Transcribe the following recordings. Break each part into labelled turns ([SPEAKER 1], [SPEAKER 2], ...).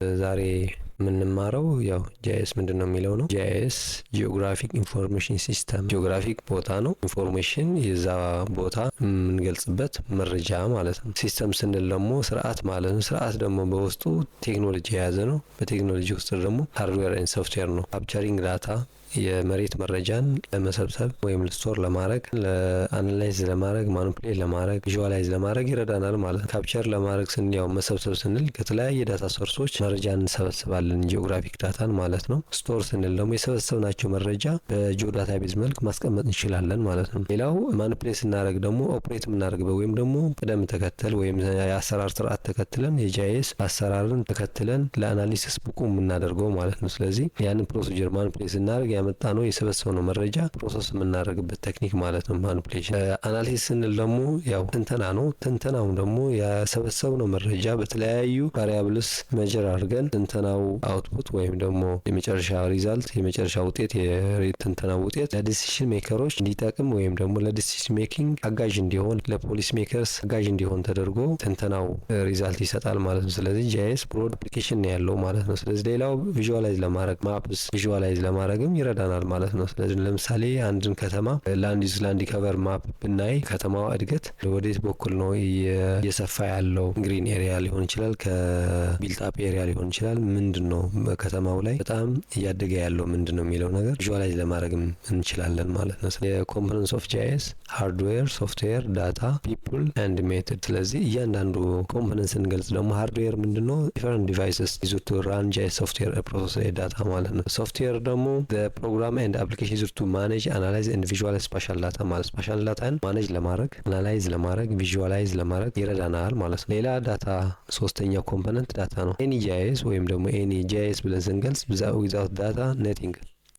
[SPEAKER 1] ዛሬ የምንማረው ያው ጂአይኤስ ምንድነው የሚለው ነው። ጂአይኤስ ጂኦግራፊክ ኢንፎርሜሽን ሲስተም፣ ጂኦግራፊክ ቦታ ነው። ኢንፎርሜሽን የዛ ቦታ የምንገልጽበት መረጃ ማለት ነው። ሲስተም ስንል ደግሞ ስርዓት ማለት ነው። ስርዓት ደግሞ በውስጡ ቴክኖሎጂ የያዘ ነው። በቴክኖሎጂ ውስጥ ደግሞ ሃርድዌር ኤንድ ሶፍትዌር ነው። ካፕቸሪንግ ዳታ የመሬት መረጃን ለመሰብሰብ ወይም ስቶር ለማድረግ፣ ለአናላይዝ ለማድረግ፣ ማኒፑሌት ለማድረግ፣ ቪዥዋላይዝ ለማድረግ ይረዳናል ማለት ነው። ካፕቸር ለማድረግ ስንል ያው መሰብሰብ ስንል ከተለያየ ዳታ ሶርሶች መረጃን እንሰበስባለን፣ ጂኦግራፊክ ዳታን ማለት ነው። ስቶር ስንል ደግሞ የሰበሰብናቸው መረጃ በጂኦ ዳታቤዝ መልክ ማስቀመጥ እንችላለን ማለት ነው። ሌላው ማኒፑሌት ስናደርግ ደግሞ ኦፕሬት የምናደርግበት ወይም ደግሞ ቅደም ተከተል ወይም የአሰራር ስርዓት ተከትለን የጂአይኤስ አሰራርን ተከትለን ለአናሊሲስ ብቁ የምናደርገው ማለት ነው። ስለዚህ ያንን ፕሮሲጀር ማኒፑሌት ስናደርግ ያመጣ ነው የሰበሰብነው መረጃ ፕሮሰስ የምናደርግበት ቴክኒክ ማለት ነው ማኒፑሌሽን። አናሊሲስ ስንል ደግሞ ያው ትንተና ነው። ትንተናው ደግሞ የሰበሰብነው መረጃ በተለያዩ ቫሪያብልስ ሜጀር አድርገን ትንተናው አውትፑት ወይም ደግሞ የመጨረሻ ሪዛልት የመጨረሻ ውጤት የትንተናው ውጤት ለዲሲሽን ሜከሮች እንዲጠቅም ወይም ደግሞ ለዲሲሽን ሜኪንግ አጋዥ እንዲሆን ለፖሊሲ ሜከርስ አጋዥ እንዲሆን ተደርጎ ትንተናው ሪዛልት ይሰጣል ማለት ነው። ስለዚህ ጂአይኤስ ብሮድ አፕሊኬሽን ነው ያለው ማለት ነው። ስለዚህ ሌላው ቪዥዋላይዝ ለማድረግ ማፕስ ቪዥዋላይዝ ለማድረግም ይረዳናል ማለት ነው። ስለዚህ ለምሳሌ አንድን ከተማ ላንድ ከቨር ማፕ ብናይ ከተማዋ እድገት ወዴት በኩል ነው እየሰፋ ያለው፣ ግሪን ኤሪያ ሊሆን ይችላል፣ ከቢልታፕ ኤሪያ ሊሆን ይችላል። ምንድነው በከተማው ላይ በጣም እያደገ ያለው ምንድነው የሚለው ነገር ቪዥዋላይዝ ለማድረግም እንችላለን ማለት ነው። የኮምፖነንትስ ኦፍ ጂአይኤስ ሃርድዌር፣ ሶፍትዌር፣ ዳታ፣ ፒፕል ኤንድ ሜተድ። ስለዚህ እያንዳንዱ ኮምፖነንት ስንገልጽ ደግሞ ሃርድዌር ምንድነው ዲፈረንት ዲቫይስስ ዩዝ ቱ ራን ጂአይኤስ ሶፍትዌር ፕሮሰስ ዳታ ማለት ነው። ሶፍትዌር ደግሞ ፕሮግራም ኤንድ አፕሊኬሽን ዩዝ ቱ ማኔጅ አናላይዝ ኤንድ ቪዥዋላይዝ ስፓሻል ዳታ ማለት ስፓሻል ዳታን ማኔጅ ለማድረግ አናላይዝ ለማድረግ ቪዥዋላይዝ ለማድረግ ይረዳናል ማለት ነው። ሌላ ዳታ ሶስተኛው ኮምፖነንት ዳታ ነው። ኤኒ ጂአይኤስ ወይም ደግሞ ኤኒ ጂአይኤስ ብለን ስንገልጽ ዊዛውት ዳታ ነቲንግ።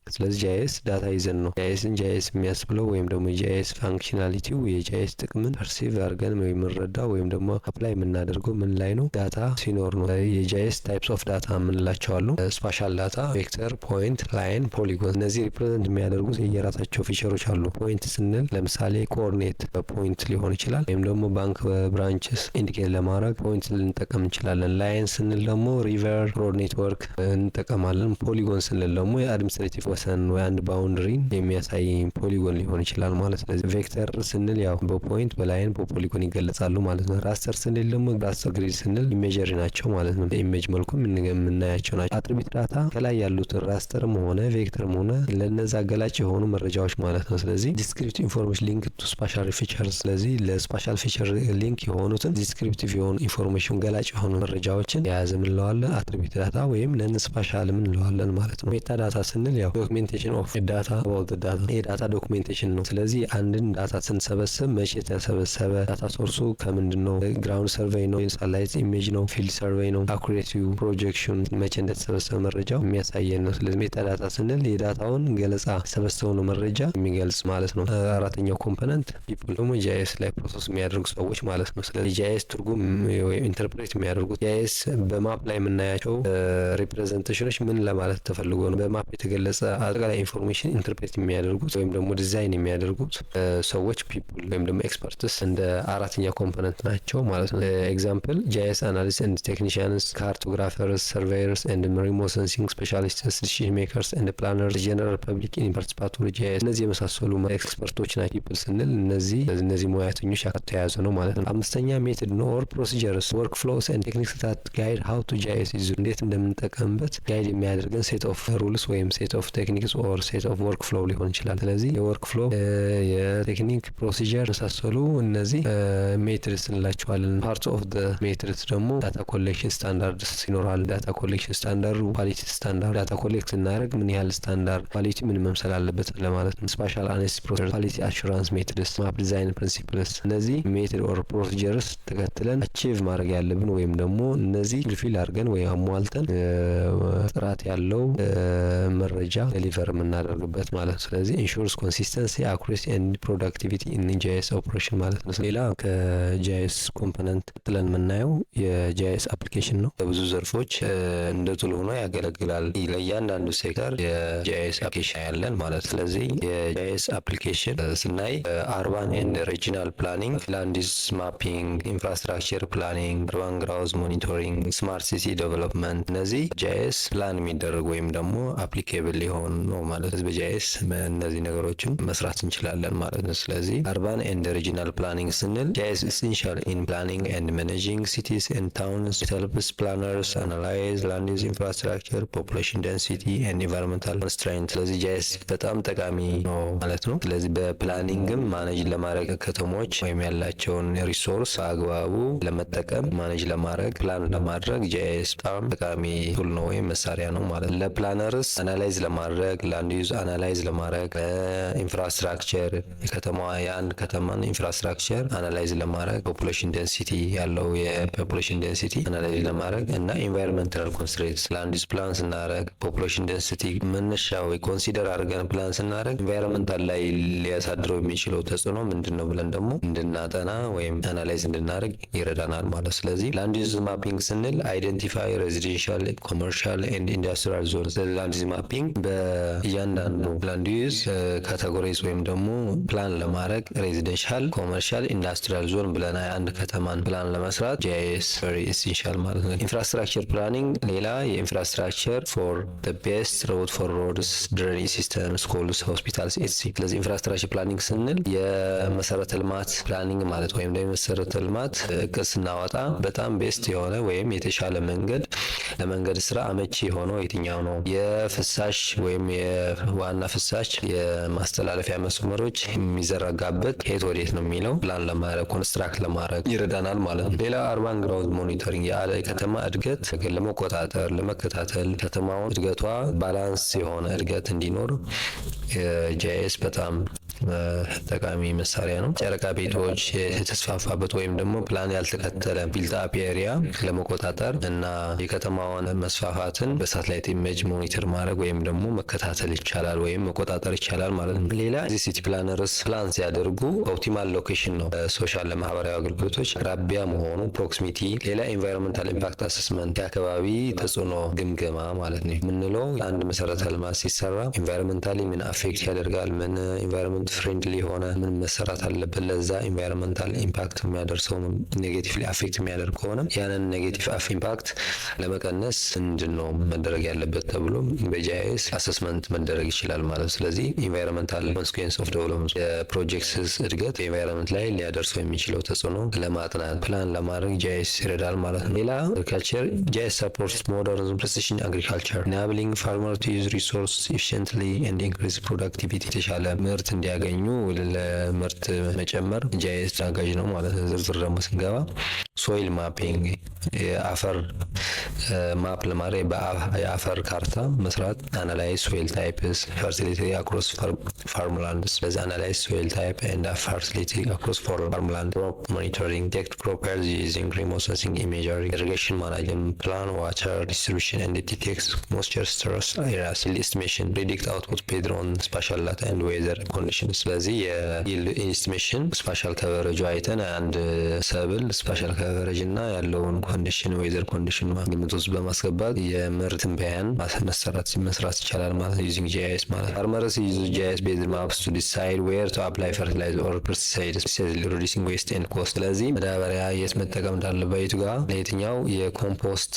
[SPEAKER 1] ስለዚህ ጂአይኤስ ዳታ ይዘን ነው ጂአይኤስን ጂአይኤስ የሚያስብለው ወይም ደግሞ ጂአይኤስ ፋንክሽናሊቲው የጂአይኤስ ጥቅምን ፐርሲቭ አድርገን ወይም የምንረዳው ወይም ደግሞ አፕላይ የምናደርገው ምን ላይ ነው? ዳታ ሲኖር ነው። የጂአይኤስ ታይፕስ ኦፍ ዳታ የምንላቸው አሉ። ስፓሻል ዳታ፣ ቬክተር፣ ፖይንት፣ ላይን፣ ፖሊጎን። እነዚህ ሪፕሬዘንት የሚያደርጉት የየራሳቸው ፊቸሮች አሉ። ፖይንት ስንል ለምሳሌ ኮኦርዲኔት በፖይንት ሊሆን ይችላል፣ ወይም ደግሞ ባንክ ብራንችስ ኢንዲኬት ለማድረግ ፖይንት ልንጠቀም እንችላለን። ላይን ስንል ደግሞ ሪቨር ሮድ ኔትወርክ እንጠቀማለን። ፖሊጎን ስንል ደግሞ የአድሚኒስትሬቲቭ ወሰን ወይ አንድ ባውንደሪን የሚያሳይ ፖሊጎን ሊሆን ይችላል ማለት ነው። ቬክተር ስንል ያው በፖይንት በላይን በፖሊጎን ይገለጻሉ ማለት ነው። ራስተር ስንል ደግሞ ራስተር ግሪድ ስንል ኢሜጀሪ ናቸው ማለት ነው። በኢሜጅ መልኩ የምናያቸው ናቸው። አትሪቢዩት ዳታ ከላይ ያሉትን ራስተርም ሆነ ቬክተርም ሆነ ለነዛ ገላጭ የሆኑ መረጃዎች ማለት ነው። ስለዚህ ዲስክሪፕቲቭ ኢንፎርሜሽን ሊንክ ቱ ስፓሻል ፊቸር። ስለዚህ ለስፓሻል ፊቸር ሊንክ የሆኑትን ዲስክሪፕቲቭ የሆኑ ኢንፎርሜሽን ገላጭ የሆኑ መረጃዎችን የያዘ ምን እንለዋለን? አትሪቢዩት ዳታ ወይም ነን ስፓሻል ምን እንለዋለን ማለት ነው። ሜታ ዳታ ስንል ያው ዶክሜንቴሽን ኦፍ ዳታ አባውት ዳታ የዳታ ዶክሜንቴሽን ነው። ስለዚህ አንድን ዳታ ስንሰበስብ መቼ ተሰበሰበ፣ ዳታ ሶርሱ ከምንድን ነው፣ ግራውንድ ሰርቬይ ነው፣ ሳተላይት ኢሜጅ ነው፣ ፊልድ ሰርቬይ ነው፣ አኩሬሲው ፕሮጀክሽን መቼ እንደተሰበሰበ መረጃው የሚያሳየን ነው። ስለዚህ ሜታ ዳታ ስንል የዳታውን ገለጻ ሰበሰበው መረጃ የሚገልጽ ማለት ነው። አራተኛው ኮምፖነንት ፒፕል ደግሞ ጂአይኤስ ላይ ፕሮሰስ የሚያደርጉ ሰዎች ማለት ነው። ስለዚህ ጂአይኤስ ትርጉም ወይ ኢንተርፕሬት የሚያደርጉት ጂአይኤስ በማፕ ላይ የምናያቸው ሪፕሬዘንቴሽኖች ምን ለማለት ተፈልጎ ነው፣ በማፕ የተገለጸ አጠቃላይ ኢንፎርሜሽን ኢንተርፕሬት የሚያደርጉት ወይም ደግሞ ዲዛይን የሚያደርጉት ሰዎች ፒፕል ወይም ደግሞ ኤክስፐርትስ እንደ አራተኛ ኮምፖነንት ናቸው ማለት ነው። ኤግዛምፕል ጂአይኤስ አናሊስት ኤንድ ቴክኒሽያንስ፣ ካርቶግራፈርስ፣ ሰርቬየርስ ኤንድ ሪሞት ሴንሲንግ ስፔሻሊስትስ፣ ዲሲዥን ሜከርስ ኤንድ ፕላነርስ፣ ጀነራል ፐብሊክ ኢን ፓርቲሲፓቶሪ ጂአይኤስ። እነዚህ የመሳሰሉ ኤክስፐርቶች ናቸው ፒፕል ስንል እነዚህ ሙያተኞች ተያያዘ ነው ማለት ነው። አምስተኛ ሜቶድ ነው ኦር ፕሮሲጀርስ፣ ወርክ ፍሎውስ ኤንድ ቴክኒክስ ዛት ጋይድ ሃው ቱ ጂአይኤስ ዩዝ። እንዴት እንደምንጠቀምበት ጋይድ የሚያደርገን ሴት ኦፍ ሩልስ ወይም ሴት ኦፍ ቴክኒክስ ኦር ሴት ኦፍ ወርክ ፍሎው ሊሆን ይችላል። ስለዚህ የወርክ ፍሎው የቴክኒክ ፕሮሲጀር መሳሰሉ እነዚህ ሜትሪክስ እንላቸዋለን። ፓርት ኦፍ ዘ ሜትሪክስ ደግሞ ዳታ ኮሌክሽን ስታንዳርድስ ይኖራል። ዳታ ኮሌክሽን ስታንዳርድ፣ ኳሊቲ ስታንዳርድ፣ ዳታ ኮሌክት ስናደርግ ምን ያህል ስታንዳርድ ኳሊቲ ምን መምሰል አለበት ለማለት ነው። ስፓሻል አናሊሲስ ፕሮሰስ፣ ኳሊቲ አሹራንስ ሜትሪክስ፣ ማፕ ዲዛይን ፕሪንሲፕልስ። እነዚህ ሜትድ ኦር ፕሮሲጀርስ ተከትለን አቺቭ ማድረግ ያለብን ወይም ደግሞ እነዚህ ፊል አድርገን ወይ አሟልተን ጥራት ያለው መረጃ ዴሊቨር የምናደርግበት ማለት ነው። ስለዚህ ኢንሹርስ ኮንሲስተንሲ አኩሬሲ ኤንድ ፕሮዳክቲቪቲ ኢን ጂአይኤስ ኦፕሬሽን ማለት ነው። ሌላ ከጂአይኤስ ኮምፖነንት ጥለን የምናየው የጂአይኤስ አፕሊኬሽን ነው። በብዙ ዘርፎች እንደ ቱል ሆኖ ያገለግላል። ለእያንዳንዱ ሴክተር የጂአይኤስ አፕሊኬሽን ያለን ማለት ነው። ስለዚህ የጂአይኤስ አፕሊኬሽን ስናይ አርባን ኤንድ ሪጂናል ፕላኒንግ፣ ላንድስ ማፒንግ፣ ኢንፍራስትራክቸር ፕላኒንግ፣ አርባን ግራውዝ ሞኒቶሪንግ፣ ስማርት ሲቲ ዴቨሎፕመንት እነዚህ ጂአይኤስ ፕላን የሚደረጉ ወይም ደግሞ አፕሊኬብል የሆኑ ነው ማለት ነው። በጂአይኤስ እነዚህ ነገሮችን መስራት እንችላለን ማለት ነው። ስለዚህ አርባን ኤንድ ሪጂናል ፕላኒንግ ስንል ጂአይኤስ ኢሴንሻል ኢን ፕላኒንግ ኤንድ ማኔጂንግ ሲቲስ ኤንድ ታውንስ ሄልፕስ ፕላነርስ አናላይዝ ላንድ ዩዝ ኢንፍራስትራክቸር ፖፑሌሽን ዴንሲቲ ኤንድ ኢንቫይሮንመንታል ኮንስትሬንት። ስለዚህ ጂአይኤስ በጣም ጠቃሚ ነው ማለት ነው። ስለዚህ በፕላኒንግም ማኔጅ ለማድረግ ከተሞች ወይም ያላቸውን ሪሶርስ በአግባቡ ለመጠቀም ማኔጅ ለማድረግ ፕላን ለማድረግ ጂአይኤስ በጣም ጠቃሚ ቱል ነው ወይም መሳሪያ ነው ማለት ነው። ለፕላነርስ አናላይዝ ለማድረግ ላንድ ዩዝ አናላይዝ ለማድረግ ኢንፍራስትራክቸር የከተማዋ የአንድ ከተማን ኢንፍራስትራክቸር አናላይዝ ለማድረግ ፖፑሌሽን ዴንሲቲ ያለው የፖፑሌሽን ዴንሲቲ አናላይዝ ለማድረግ እና ኢንቫይሮንመንታል ኮንስትሬንትስ ላንድ ዩዝ ፕላን ስናደርግ ፖፑሌሽን ዴንሲቲ መነሻ ወይ ኮንሲደር አድርገን ፕላን ስናደርግ ኢንቫይሮንመንታል ላይ ሊያሳድረው የሚችለው ተጽዕኖ ምንድን ነው ብለን ደግሞ እንድናጠና ወይም አናላይዝ እንድናደርግ ይረዳናል ማለት። ስለዚህ ላንድ ዩዝ ማፒንግ ስንል አይደንቲፋይ ሬዚደንሻል ኮመርሻል ኤንድ ኢንዱስትሪያል ዞን። ላንድ ዩዝ ማፒንግ በእያንዳንዱ ላንድ ዩዝ ካቴጎሪዝ ወይም ደግሞ ፕላን ለማድረግ ሬዚደንሻል ኮመርሻል ኢንዱስትሪያል ዞን ብለን አንድ ከተማን ፕላን ለመስራት ጂአይኤስ ቨሪ ኢሴንሻል ማለት ነው። ኢንፍራስትራክቸር ፕላኒንግ ሌላ የኢንፍራስትራክቸር ፎር ዘ ቤስት ሮድ ፎር ሮድስ ድሬኔጅ ሲስተም ስኩልስ ሆስፒታልስ ኤትሲ። ስለዚህ ኢንፍራስትራክቸር ፕላኒንግ ስንል የመሰረተ ልማት ፕላኒንግ ማለት ወይም ደግሞ የመሰረተ ልማት እቅድ ስናወጣ በጣም ቤስት የሆነ ወይም የተሻለ መንገድ ለመንገድ ስራ አመቺ የሆነው የትኛው ነው፣ የፍሳሽ ወይም የዋና ፍሳሽ የማስተላለፊያ መስመሮች የሚዘረጋበት ከየት ወዴት ነው የሚለው ፕላን ለማድረግ ኮንስትራክት ለማድረግ ይረዳናል ማለት ነው። ሌላ አርባን ግራውዝ ሞኒተሪንግ የከተማ እድገት ለመቆጣጠር ለመከታተል ከተማውን እድገቷ ባላንስ የሆነ እድገት እንዲኖር ጂአይኤስ በጣም ጠቃሚ መሳሪያ ነው። ጨረቃ ቤቶች የተስፋፋበት ወይም ደግሞ ፕላን ያልተከተለ ቢልት አፕ ኤሪያ ለመቆጣጠር እና የከተማዋን መስፋፋትን በሳተላይት ኢሜጅ ሞኒተር ማድረግ ወይም ደግሞ መከታተል ይቻላል ወይም መቆጣጠር ይቻላል ማለት ነው። ሌላ ሲቲ ፕላነርስ ፕላን ሲያደርጉ ኦፕቲማል ሎኬሽን ነው ሶሻል ለማህበራዊ አገልግሎቶች አቅራቢያ መሆኑ ፕሮክሲሚቲ። ሌላ ኢንቫይሮንመንታል ኢምፓክት አሰስመንት የአካባቢ ተጽዕኖ ግምገማ ማለት ነው የምንለው አንድ መሰረተ ልማት ሲሰራ ኢንቫይሮንመንታሊ ምን አፌክት ያደርጋል፣ ምን ኢንቫይሮንመንት ፍሬንድሊ የሆነ ምን መሰራት አለበት፣ ለዛ ኢንቫይሮንመንታል ኢምፓክት የሚያደርሰው ኔጌቲቭሊ አፌክት የሚያደርግ ከሆነ ያንን ኔጌቲቭ ኢምፓክት ለመቀነስ ምንድን ነው መደረግ ያለበት ተብሎ በጂአይኤስ አሰስመንት መደረግ ይችላል ማለት። ስለዚህ ኢንቫይሮንመንታል ኮንሲኩዌንስ ኦፍ ዴቨሎፕመንት የፕሮጀክትስ እድገት በኢንቫይሮንመንት ላይ ሊያደርሰው የሚችለው ተጽዕኖ ለማጥናት ፕላን ለማድረግ ጂአይኤስ ይረዳል ማለት ነው። ሌላ አግሪካልቸር ጂአይኤስ ሰፖርትስ ሞደርን ፕሪሲሽን አግሪካልቸር ኢናብሊንግ ፋርመር ቱ ዩዝ ሪሶርስ ኤፊሽንትሊ ኤንድ ኢንክሪዝ ፕሮዳክቲቪቲ የተሻለ ምርት እንዲያገኙ ለምርት መጨመር ጂአይኤስ አጋዥ ነው ማለት ነው። ዝርዝር ደግሞ ስንገባ ሶይል ማፒንግ የአፈር ማፕ ለማድረግ የአፈር ካርታ መስራት፣ አናላይዝ ሶይል ታይፕስ ፈርቲሊቲ አክሮስ ፋርምላንድስ ስለዚህ አናላይዝ ሶይል ታይፕ ኤንድ ፈርቲሊቲ አክሮስ ፋርምላንድ ክሮፕ ሞኒተሪንግ ቴክት ክሮፕ ሄልዝ ዩዚንግ ሪሞት ሴንሲንግ ኢሜጀሪ ኢሪጌሽን ማናጅመንት ፕላን ዋተር ዲስትሪቢዩሽን ኤንድ ዲቴክት ሞይስቸር ስትረስ ኤሪያስ ኢስቲሜሽን ፕሪዲክት አውትፑት ቤዝድ ኦን ስፓሻል ዳታ ኤንድ ዌዘር ኮንዲሽን። ስለዚህ የይልድ ኢስቲሜሽን ስፓሻል ከቨሬጅ አይተን አንድ ሰብል ስፓሻል ከቨሬጅ እና ያለውን ኮንዲሽን ዌዘር ኮንዲሽን ግምት ውስጥ በማስገባት የምርት ትንበያን መስራት ይቻላል ማለት ዩዚንግ ጂአይኤስ ማለት ፋርመርስ ዩዝ ጂአይኤስ ቤዝድ ማፕስ ቱ ዲሳይድ ዌር ቱ አፕላይ ፈርቲላይዘር ኦር ፔስቲሳይድስ ሪዲዩሲንግ ዌስት ኤንድ ኮስት። ስለዚህ መዳበሪያ የት መጠቀም እንዳለበት የቱ ጋር ለየትኛው የኮምፖስት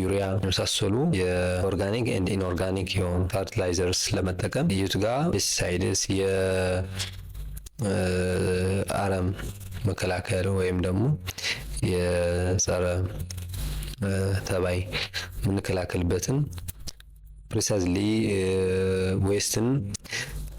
[SPEAKER 1] ዩሪያ የመሳሰሉ የኦርጋኒክ ኤንድ ኢንኦርጋኒክ የሆኑ ፈርቲላይዘርስ ለመጠቀም የቱ ጋር ፔስቲሳይድስ የአረም መከላከል ወይም ደግሞ የጸረ ተባይ የምንከላከልበትን ፕሪሳይዝሊ ዌስትን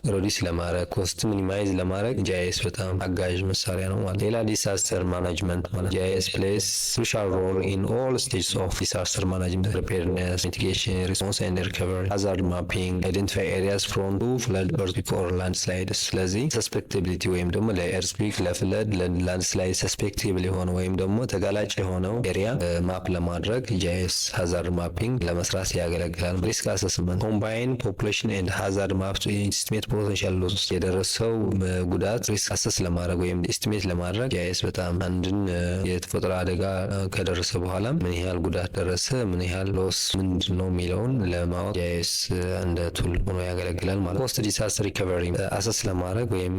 [SPEAKER 1] ሪዲዩስ ለማድረግ ኮስት ሚኒማይዝ ለማድረግ ጂአይኤስ በጣም አጋዥ መሳሪያ ነው ማለት። ሌላ ዲሳስተር ማኔጅመንት ማለት ጂአይኤስ ፕሌይስ ክሩሻል ሮል ኢን ኦል ስቴጅስ ኦፍ ዲሳስተር ማኔጅመንት ፕሪፔርነስ፣ ሚቲጌሽን፣ ሪስፖንስ ኤንድ ሪከቨሪ፣ ሃዛርድ ማፒንግ፣ አይደንቲፋይ ኤሪያስ ፕሮን ቱ ፍለድ ኤርዝኩዊክ ኦር ላንድስላይድስ። ስለዚህ ሰስፔክቲቢሊቲ ወይም ደግሞ ለኤርዝኩዊክ፣ ለፍለድ፣ ለላንድስላይድ ሰስፔክቲብል የሆነ ወይም ደግሞ ተጋላጭ የሆነው ኤሪያ ማፕ ለማድረግ ጂአይኤስ ሃዛርድ ማፒንግ ለመስራት ያገለግላል። ሪስክ አሰስመንት ኮምባይን ፖፑሌሽን ኤንድ ሃዛርድ ማፕ ቱ ኢስቲሜት ፖቴንሻል ሎስ፣ የደረሰው ጉዳት ሪስክ አሰስ ለማድረግ ወይም ኢስቲሜት ለማድረግ ጂአይኤስ በጣም አንድን የተፈጥሮ አደጋ ከደረሰ በኋላ ምን ያህል ጉዳት ደረሰ፣ ምን ያህል ሎስ ምንድን ነው የሚለውን ለማወቅ ጂአይኤስ እንደ ቱል ሆኖ ያገለግላል ማለት። ፖስት ዲሳስተር ሪከቨሪ አሰስ ለማድረግ ወይም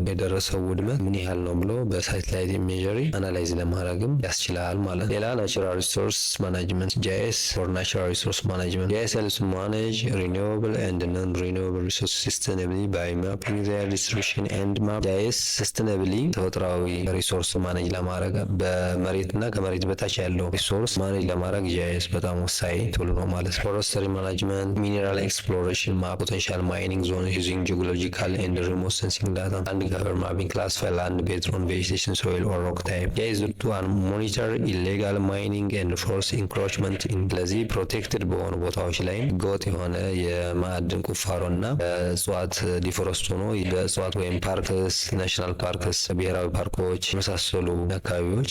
[SPEAKER 1] የደረሰው ውድመት ምን ያህል ነው ብሎ በሳተላይት ኢሜጀሪ አናላይዝ ለማድረግም ያስችላል ማለት። ሌላ ናቹራል ሪሶርስ ማኔጅመንት ጂአይኤስ ፎር ናቹራል ሪሶርስ ማኔጅመንት ጂአይኤስ ሄልፕስ ማኔጅ ሪኒዌብል ኤንድ ነን ሪኒዌብል ሪሶርስ ሰስቴናብሊ ባይ ማፒንግ ዜር ዲስትሪቢዩሽን ኤንድ ማፕ። ጂአይኤስ ሰስቴናብሊ ተፈጥሯዊ ሪሶርስ ማኔጅ ለማድረግ በመሬትና ከመሬት በታች ያለው ሪሶርስ ማኔጅ ለማድረግ ጂአይኤስ በጣም ወሳኝ ቱል ነው ማለት። ፎረስትሪ ማኔጅመንት ሚኒራል ኤክስፕሎሬሽን ማፕ ፖቴንሻል ማይኒንግ ዞን ዩዚንግ ጂኦሎጂካል ኤንድ ሪሞት ሴንሲንግ ዳታ አንድ ገቨር ማፒንግ ክላሲፋይ ላንድ ቤዝድ ቬጂቴሽን ሶይል ኦር ሮክ ታይፕ ጂአይኤስ ቱ ሞኒተር ኢሌጋል ማይኒንግ ኤንድ ፎረስት ኢንክሮችመንት። ስለዚህ ፕሮቴክትድ በሆኑ ቦታዎች ላይ ህገወጥ የሆነ የማዕድን ቁፋሮና እጽዋት ዲፎረስት ሆኖ በእጽዋት ወይም ፓርክስ፣ ናሽናል ፓርክስ፣ ብሔራዊ ፓርኮች የመሳሰሉ አካባቢዎች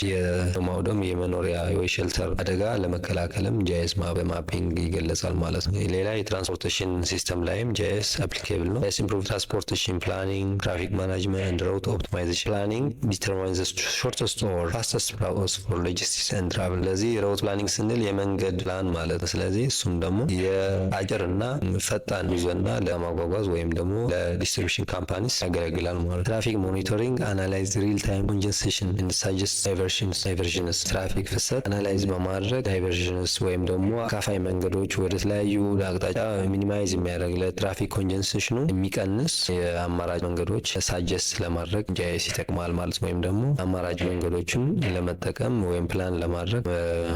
[SPEAKER 1] የማውደም የመኖሪያ የሼልተር አደጋ ለመከላከልም ጂአይኤስ በማፒንግ ይገለጻል ማለት ነው። ሌላ የትራንስፖርቴሽን ሲስተም ላይም ጂአይኤስ አፕሊኬብል ነው። ጂአይኤስ ኢምፕሩቭ ትራንስፖርቴሽን ፕላኒንግ፣ ትራፊክ ማናጅመንት ኤንድ ሮute ኦፕቲማይዜሽን። ፕላኒንግ ዲተርማይንስ ዘ ሾርተስት ኦር ፋስተስት ራውትስ ፎር ሎጂስቲክስ ኤንድ ትራቨል። ስለዚህ ሮute ፕላኒንግ ስንል የመንገድ ፕላን ማለት ነው። ስለዚህ እሱም ደግሞ የአጭርና ፈጣን ጉዞና ለማጓጓዝ ወይም ደግሞ ለዲስትሪቢዩሽን ካምፓኒስ ያገለግላል ማለት። ትራፊክ ሞኒቶሪንግ አናላይዝ ሪል ታይም ኮንጀንሴሽን ኤንድ ሳጀስት ዳይቨርዥንስ። ትራፊክ ፍሰት አናላይዝ በማድረግ ዳይቨርዥንስ ወይም ደግሞ አካፋይ መንገዶች ወደ ተለያዩ አቅጣጫ ሚኒማይዝ የሚያደርግ ለትራፊክ ኮንጀንሴሽኑ የሚቀንስ የአማራጭ መንገዶች ሳጀስት ለማድረግ ጂአይኤስ ይጠቅማል ማለት ወይም ደግሞ አማራጭ መንገዶችን ለመጠቀም ወይም ፕላን ለማድረግ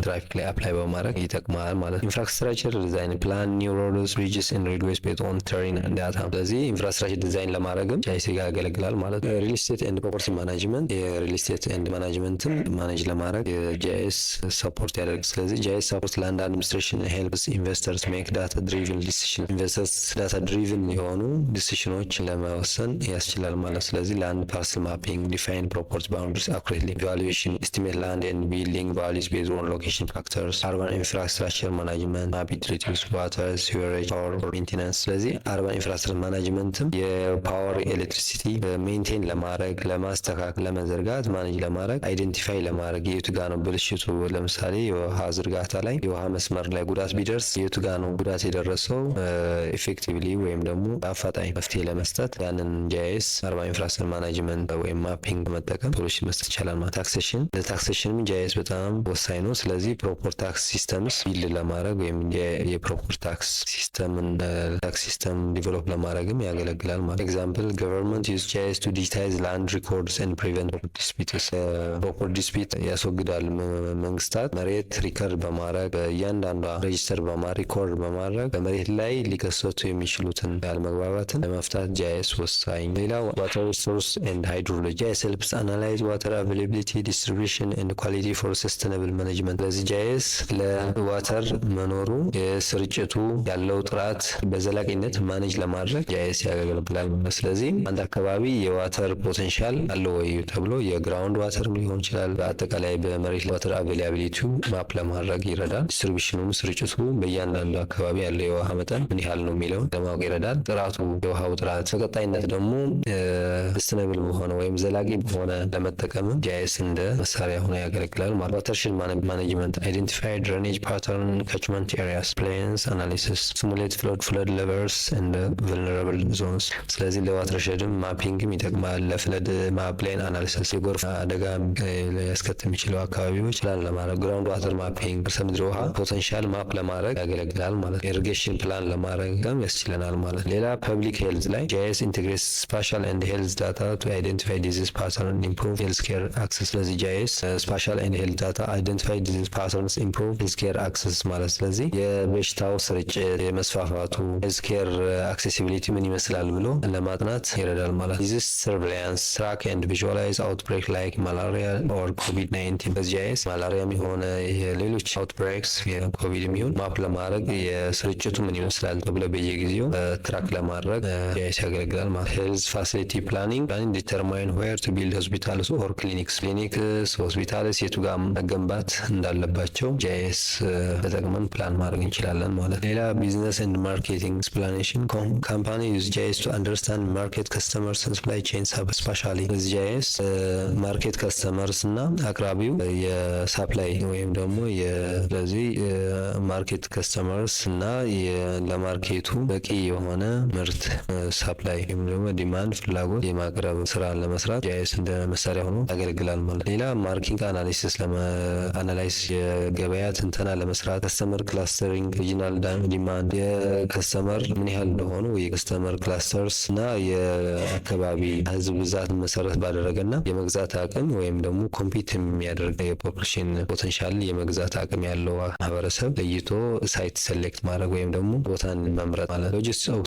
[SPEAKER 1] ትራፊክ ላይ አፕላይ በማድረግ ይጠቅማል ማለት። ኢንፍራስትራክቸር ዲዛይን ፕላን ኒው ሮድስ ብሪጅስ ኤንድ ሬልዌይስ ቤዝድ ኦን ተሬን ዳታ። ስለዚህ ኢንፍራስትራክቸር ዲዛይን ለማድረግም ጂአይኤስ ያገለግላል ማለት። ሪል ስቴት ኤንድ ፕሮፐርቲ ማኔጅመንት የሪል ስቴት ኤንድ ማኔጅመንትን ማኔጅ ለማድረግ ጂአይኤስ ሰፖርት ያደርግ። ስለዚህ ጂአይኤስ ሰፖርት ላንድ አድሚኒስትሬሽን ሄልፕስ ኢንቨስተርስ ሜክ ዳታ ድሪቭን ዲሲሽን። ኢንቨስተርስ ዳታ ድሪቭን የሆኑ ዲሲሽኖች ለመወሰን ያስችላል ማለት። ስለዚህ ላንድ ፓርሰል ማፒንግ ዲፋይን ፕሮፐርቲ ባውንደሪስ አኩሬትሊ ኢቫሉዌሽን ኤስቲሜት ላንድ ኤንድ ቢልዲንግ ቫሉስ ቤዝድ ኦን ሎኬሽን ፋክተርስ። አርባን ኢንፍራስትራክቸር ማኔጅመንት ማፕ ዩቲሊቲስ ዋተር ሲወሬጅ ፓወር ሜንቴናንስ። ስለዚህ አርባን ኢንፍራስትራክቸር ማኔጅመንትም የፓወር ኤሌክትሪሲቲ ሜንቴን ለማድረግ ለማስተካከል ለመዘርጋት ማኔጅ ለማድረግ አይደንቲፋይ ለማድረግ የቱ ጋ ነው ብልሽቱ። ለምሳሌ የውሃ ዝርጋታ ላይ የውሃ መስመር ላይ ጉዳት ቢደርስ የቱ ጋ ነው ጉዳት የደረሰው ኢፌክቲቭሊ ወይም ደግሞ አፋጣኝ መፍትሄ ለመስጠት ያንን ጂአይኤስ አርባን ኢንፍራስትራክቸር ማኔጅመንት ወይም ማፒንግ በመጠቀም ሶሉሽን መስጠት ይቻላል ማለት። ታክሴሽን ለታክሴሽንም ጂአይኤስ በጣም ወሳኝ ነው። ስለዚህ ፕሮፐር ታክስ ሲስተምስ ቢልድ ለማድረግ ወይም የፕሮፐር ታክስ ሲስተምን ታክስ ሲስተም ዲቨሎፕ ለማድረግም ያገለግላል ማለት። ኤግዛምፕል ገቨርንመንት ዩዝ ጂአይኤስ ቱ ዲጂታይዝ ላንድ ሪኮርድስ ኤንድ ፕሪቨንት ዲስፒትስ። ፕሮፐር ዲስፒት ያስወግዳል። መንግስታት መሬት ሪከርድ በማድረግ በእያንዳንዷ ሬጂስተር በማድረግ ሪኮርድ በማድረግ በመሬት ላይ ሊከሰቱ የሚችሉትን ያለመግባባትን ለመፍታት ጂአይኤስ ወሳኝ። ሌላው ዋተር ሪሶርስ ኤንድ ሃይድሮሎጂ ጂአይኤስ ሄልፕስ አናላይዝ ዋተር አቬይላቢሊቲ ዲስትሪቢዩሽን ኤንድ ኳሊቲ ፎር ሰስተናብል ማኔጅመንት። ስለዚህ ጂአይኤስ ለዋተር መኖሩ የስርጭቱ ያለው ጥራት በዘላቂነት ማኔጅ ለማድረግ ጂአይኤስ ያገለግላል። ስለዚህ አንድ አካባቢ የዋተር ፖቴንሻል አለው ወይ ተብሎ የግራውንድ ዋተር ሊሆን ይችላል። በአጠቃላይ በመሬት ዋተር አቬይላቢሊቲው ማፕ ለማድረግ ይረዳል። ዲስትሪቢዩሽኑም ስርጭቱ በእያንዳንዱ አካባቢ ያለው የውሃ መጠን ምን ያህል ነው የሚለውን ለማወቅ ይረዳል። ጥራቱ የውሃው ጥራት በቀጣይነት ደግሞ ሰስተናብል በሆነ ወይም ዘላቂ በሆነ ለመጠቀምም ጂአይኤስ እንደ መሳሪያ ሆኖ ያገለግላል ማለት። ዋተርሽድ ማኔጅመንት አይደንቲፋይ ድሬኔጅ ፓተርን ካችመንት ኤሪያስ ፕላንስ አናሊሲስ ሲሙሌት ፍለድ ሌቨልስ ኤንድ ቨልነራብል ዞንስ። ስለዚህ ለዋተርሽድም ማፒንግም ይጠቅማል። ለፍለድ ፕላን አናሊሲስ የጎርፍ አደጋ ሊያስከትል የሚችለው አካባቢዎች ፕላን ለማድረግ ግራውንድ ዋተር ማፒንግ ከርሰ ምድር ውሃ ፖቴንሻል ማፕ ለማድረግ ያገለግላል ማለት። ኢሪጌሽን ፕላን ለማድረግም ያስችለናል ማለት። ሌላ ፐብሊክ ሄልዝ ላይ ጂአይኤስ ኢንቴግሬትስ ስፓሻል ኤንድ ሄልዝ ዳታ ቱ አይደንቲፋይ ዲዚዝ ፓተርን ኢምፕሩቭ ሄልዝ ኬር አክሰስ። ስለዚህ ጂአይኤስ ስፓሻል ኤንድ ሄልዝ ዳታ አይደንቲፋይ ዲዚዝ ፓተርንስ ኢምፕሩቭ ሄልዝ ኬር አክሰስ ማለት። ስለዚህ የበሽታው ስርጭት የመስፋፋቱ ሄልዝ ኬር አክሴሲቢሊቲ ምን ምን ይመስላል ብሎ ለማጥናት ይረዳል ማለት ነው። ዲዚዝ ሰርቬይላንስ ትራክ ኤንድ ቪዥዋላይዝ አውትብሬክ ላይክ ማላሪያ ኦር ኮቪድ-19 በጂአይኤስ ማላሪያም የሆነ የሌሎች አውትብሬክስ የኮቪድ የሚሆን ማፕ ለማድረግ የስርጭቱ ምን ይመስላል ተብሎ በየጊዜው ትራክ ለማድረግ ጂአይኤስ ያገለግላል ማለት ነው። ሄልዝ ፋሲሊቲ ፕላኒንግ ዲተርማይን ዌር ቱ ቢልድ ሆስፒታልስ ኦር ክሊኒክስ ሆስፒታልስ የቱ ጋር መገንባት እንዳለባቸው ጂአይኤስ ተጠቅመን ፕላን ማድረግ እንችላለን ማለት ነው። ሌላ ቢዝነስ ኤንድ ማርኬቲንግ ኤክስፕላኔሽን ካምፓኒ ዩዝ ጂአይኤስ ቱ አንደርስታንድ ማርኬት ከስተመርስ ኤንድ ሰፕላይ ቼንስ ስፔሻሊ ጂአይኤስ ማርኬት ከስተመርስ እና አቅራቢው የሳፕላይ ወይም ደግሞ ስለዚህ ማርኬት ከስተመርስ እና ለማርኬቱ በቂ የሆነ ምርት ሳፕላይ ወይም ደግሞ ዲማንድ ፍላጎት የማቅረብ ስራ ለመስራት ጂአይኤስ እንደ መሳሪያ ሆኖ ያገለግላል ማለት። ሌላ ማርኬቲንግ አናሊሲስ አናላይዝ የገበያ ትንተና ለመስራት ከስተመር ክላስተሪንግ ሪጂናል ዲማንድ የከስተመር ምን ያህል እንደሆኑ የከስተመር ክላስተርስ እና የአካባቢ ህዝብ ብዛት መሰረት ባደረገና የመግዛት አቅም ወይም ደግሞ ኮምፒት የሚያደርግ የፖፑሌሽን ፖቴንሻል የመግዛት አቅም ያለው ማህበረሰብ ለይቶ ሳይት ሴሌክት ማድረግ ወይም ደግሞ ቦታን መምረጥ ማለት ነው።